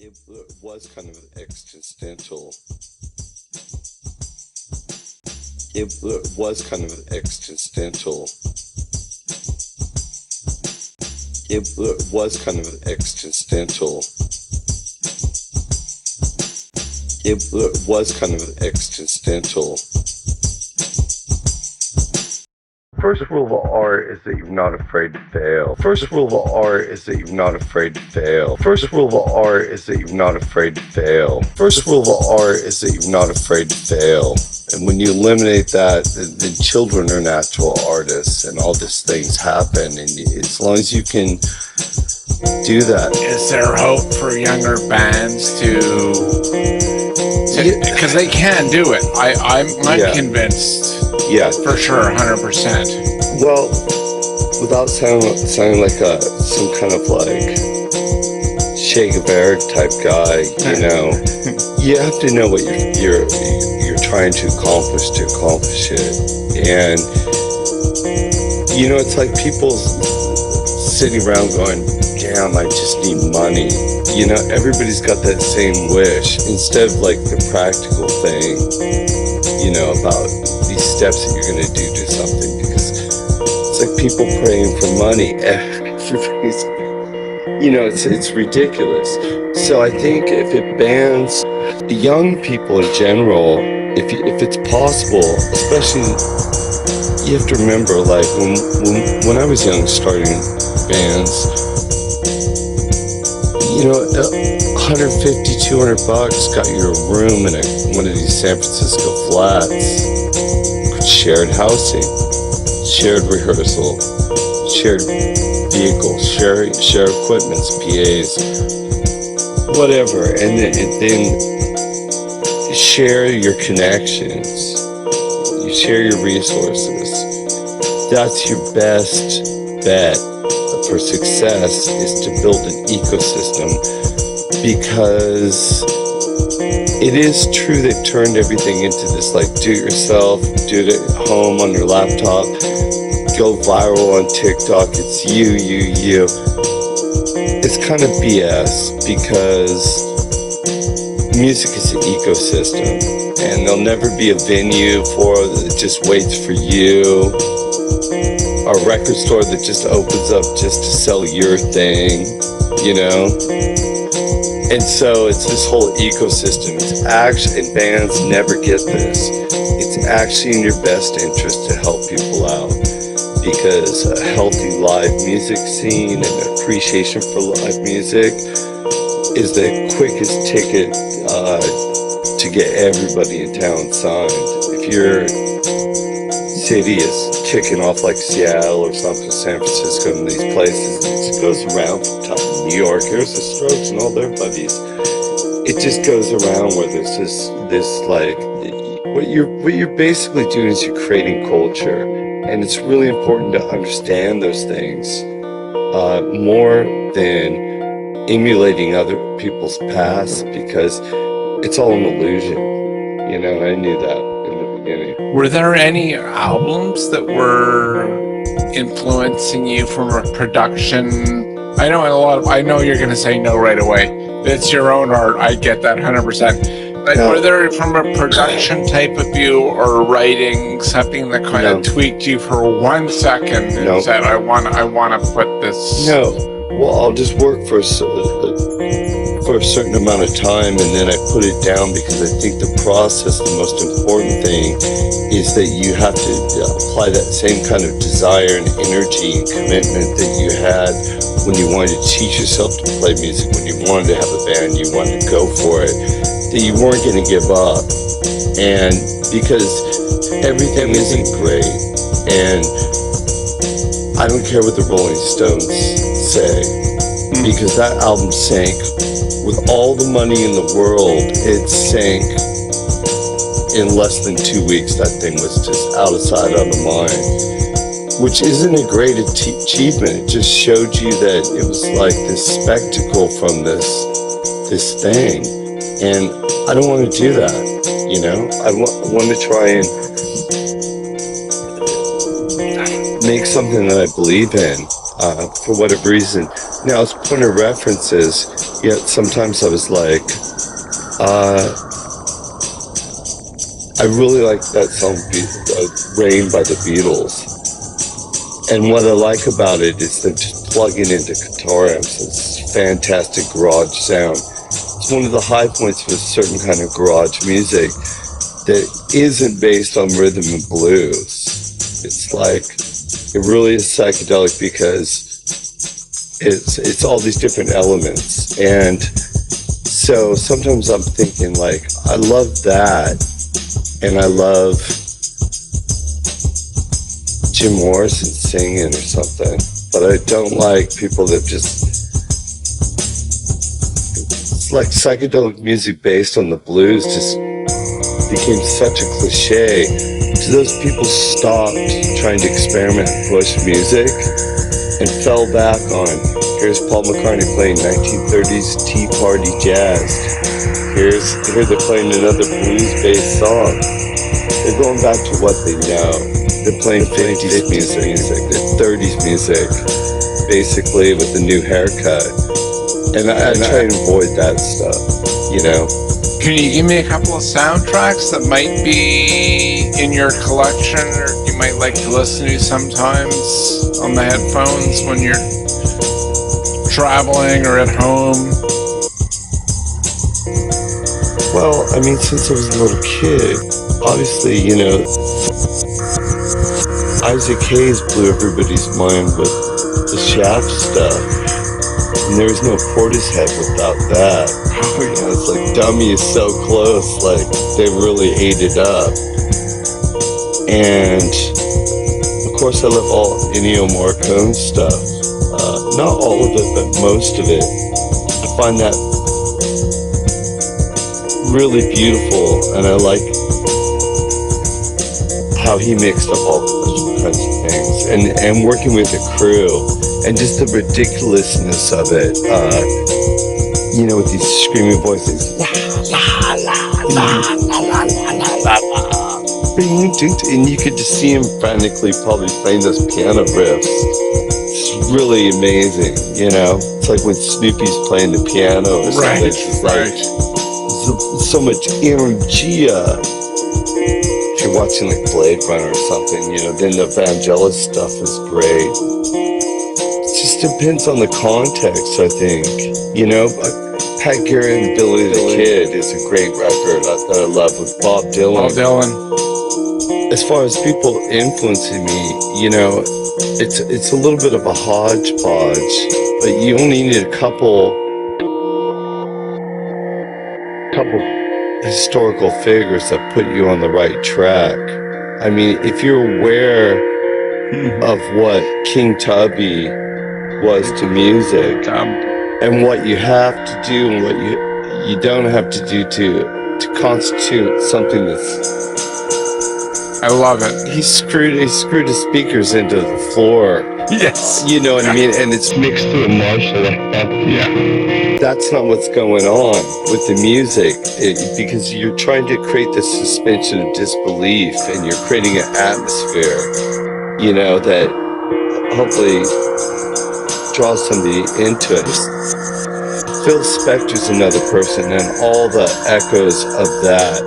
It was kind of existential. It was kind of existential. It was kind of existential. It was kind of existential. First rule of art is that you're not afraid to fail. First rule of art is that you're not afraid to fail. First rule of art is that you're not afraid to fail. First rule of art is that you're not afraid to fail. And when you eliminate that, then children are natural artists and all these things happen. And as long as you can do that. Is there hope for younger bands because they can do it? I'm convinced. Yeah, for sure, 100%. Well, without sounding like some kind of like Che Guevara type guy, you know, you have to know what you're trying to accomplish it. And you know, it's like people sitting around going, "Damn, I just need money." You know, everybody's got that same wish instead of like the practical thing, you know, about these steps that you're going to do something, because it's like people praying for money. Everybody's, you know, it's ridiculous. So I think if it bans young people in general, if it's possible, especially, you have to remember, like when I was young starting bands, you know, $150, $200 got you a room in one of these San Francisco flats. Shared housing, shared rehearsal, shared vehicles, share equipments, PAs, whatever, and then share your connections. You share your resources. That's your best bet for success, is to build an ecosystem, because it is true they've turned everything into this like do-it-yourself, do it at home on your laptop, go viral on TikTok, it's you. It's kind of BS, because music is an ecosystem, and there'll never be a venue that just waits for you, a record store that just opens up just to sell your thing, you know? And so it's this whole ecosystem. It's actually, and bands never get this, it's actually in your best interest to help people out, because a healthy live music scene and appreciation for live music is the quickest ticket to get everybody in town signed. If your city is kicking off like Seattle or something, San Francisco, and these places, it goes around from time. New York, here's the Strokes and all their buddies. It just goes around where there's this like, what you're basically doing is you're creating culture, and it's really important to understand those things more than emulating other people's past, because it's all an illusion. You know, I knew that in the beginning. Were there any albums that were influencing you from a production? I know you're going to say no right away. It's your own art. I get that 100%. But were there, from a production type of view or writing, something that kind of tweaked you for 1 second and said, I want to put this? No. Well, I'll just work for a certain amount of time, and then I put it down, because I think the process, the most important thing, is that you have to apply that same kind of desire and energy and commitment that you had when you wanted to teach yourself to play music, when you wanted to have a band, you wanted to go for it, that you weren't going to give up. And because everything isn't great, and I don't care what the Rolling Stones say, because that album sank with all the money in the world. It sank in less than 2 weeks. That thing was just out of sight, out of mind, which isn't a great achievement. It just showed you that it was like this spectacle from this thing, and I don't want to do that. You know, I want to try and make something that I believe in, for whatever reason. Now, as point of reference is, yet sometimes I was like, I really like that song, Rain by the Beatles. And what I like about it is they're just plugging into guitar amps. It's fantastic garage sound. It's one of the high points of a certain kind of garage music that isn't based on rhythm and blues. It's like, it really is psychedelic because it's all these different elements. And so sometimes I'm thinking like, I love that, and I love Jim Morrison singing or something, but I don't like people that just, it's like psychedelic music based on the blues just became such a cliche. So those people stopped trying to experiment and push music and fell back on, here's Paul McCartney playing 1930s Tea Party jazz. Here they're playing another blues-based song. They're going back to what they know. They're playing 50s music, they're 30s music, basically with a new haircut. And I try and avoid that stuff, you know? Can you give me a couple of soundtracks that might be in your collection or you might like to listen to sometimes on the headphones when you're traveling or at home? Well, I mean, since I was a little kid, obviously, you know, Isaac Hayes blew everybody's mind with the Shaft stuff. And there was no Portishead without that. Oh, You know, it's like Dummy is so close, like they really ate it up. And of course, I love all Ennio Morricone stuff. Not all of it, but most of it. I find that really beautiful, and I like how he mixed up all different kinds of things, and working with a crew, and just the ridiculousness of it. You know, with these screaming voices, and you could just see him frantically probably playing those piano riffs. It's really amazing, you know. It's like when Snoopy's playing the piano or something. It's like so much energy. If you're watching like Blade Runner or something, you know, then the Vangelis stuff is great. It just depends on the context, I think. You know, Pat Garrett and Billy the Kid is a great record that I love with Bob Dylan. As far as people influencing me, you know, it's a little bit of a hodgepodge, but you only need a couple historical figures that put you on the right track. I mean, if you're aware of what King Tubby was to music, and what you have to do and what you don't have to do to constitute something that's, I love it. he screwed his speakers into the floor. Yes. You know what I mean? And it's mixed through a Marshall. Yeah. That's not what's going on with the music, because you're trying to create this suspension of disbelief, and you're creating an atmosphere, you know, that hopefully draws somebody into it. Phil Spector's another person, and all the echoes of that,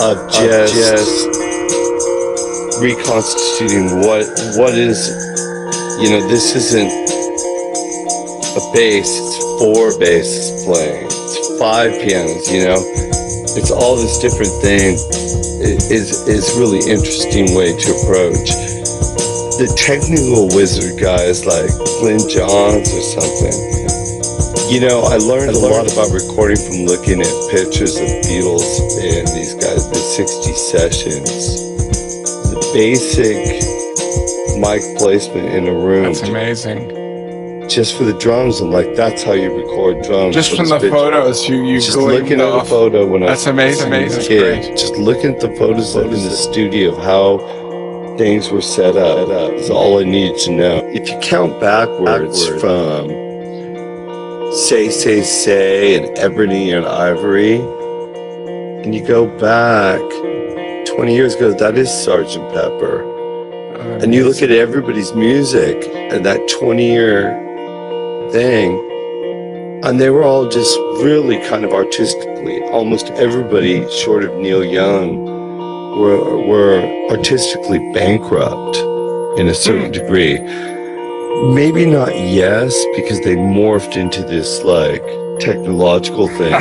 of just reconstituting what is, you know, this isn't a bass, it's 4 basses playing, it's 5 pianos, you know, it's all this different thing. It is really interesting way to approach. The technical wizard guys like Glenn Johns or something, you know, I learned a lot about recording from looking at pictures of Beatles and these guys, the 60 sessions. The basic mic placement in a room. That's amazing. Just for the drums, and like that's how you record drums. Just from the photos, you just looking at a photo when that's I was amazing. a kid, just looking at the photos in the studio, how things were set up is all I needed to know. If you count backwards from Say and Ebony and Ivory, and you go back 20 years ago, that is Sgt. Pepper. And you look at everybody's music and that 20-year thing, and they were all just really kind of artistically, almost everybody short of Neil Young were artistically bankrupt in a certain degree. Maybe not Yes, because they morphed into this like technological thing.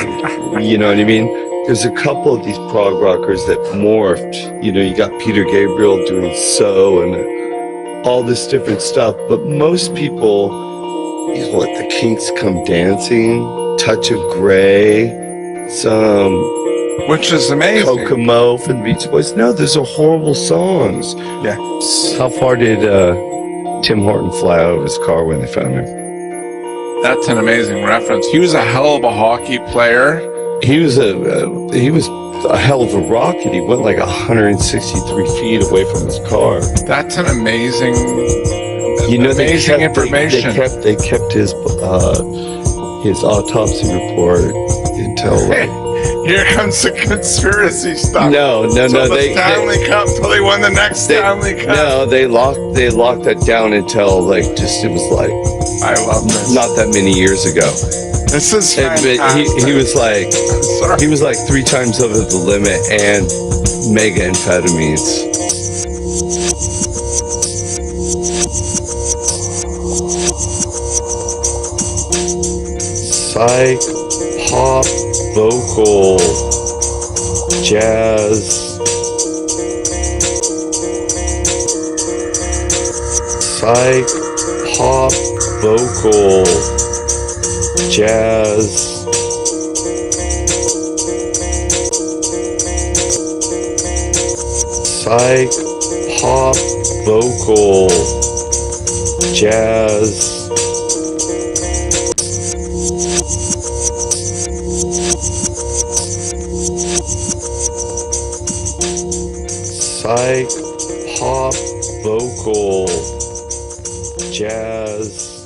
You know what I mean? There's a couple of these prog rockers that morphed. You know, you got Peter Gabriel doing So and all this different stuff. But most people, you know, what, the Kinks Come Dancing, Touch of Grey, some which is amazing. Kokomo from the Beach Boys. No, those are horrible songs. Yeah. How far did Tim Horton fly out of his car when they found him? That's an amazing reference. He was a hell of a hockey player. He was a hell of a rocket. He went like 163 feet away from his car. That's an amazing, amazing information. They kept his autopsy report until. Here comes the conspiracy stuff. No. Stanley Cup until they won the next Stanley Cup. No, they locked that down until like it was like. I love this. Not that many years ago. This is fantastic. He was like 3 times over the limit and mega amphetamines. Psych, pop, vocal, jazz, psych, pop, vocal, jazz, psych, pop, vocal, jazz. Psych, pop, vocal, jazz.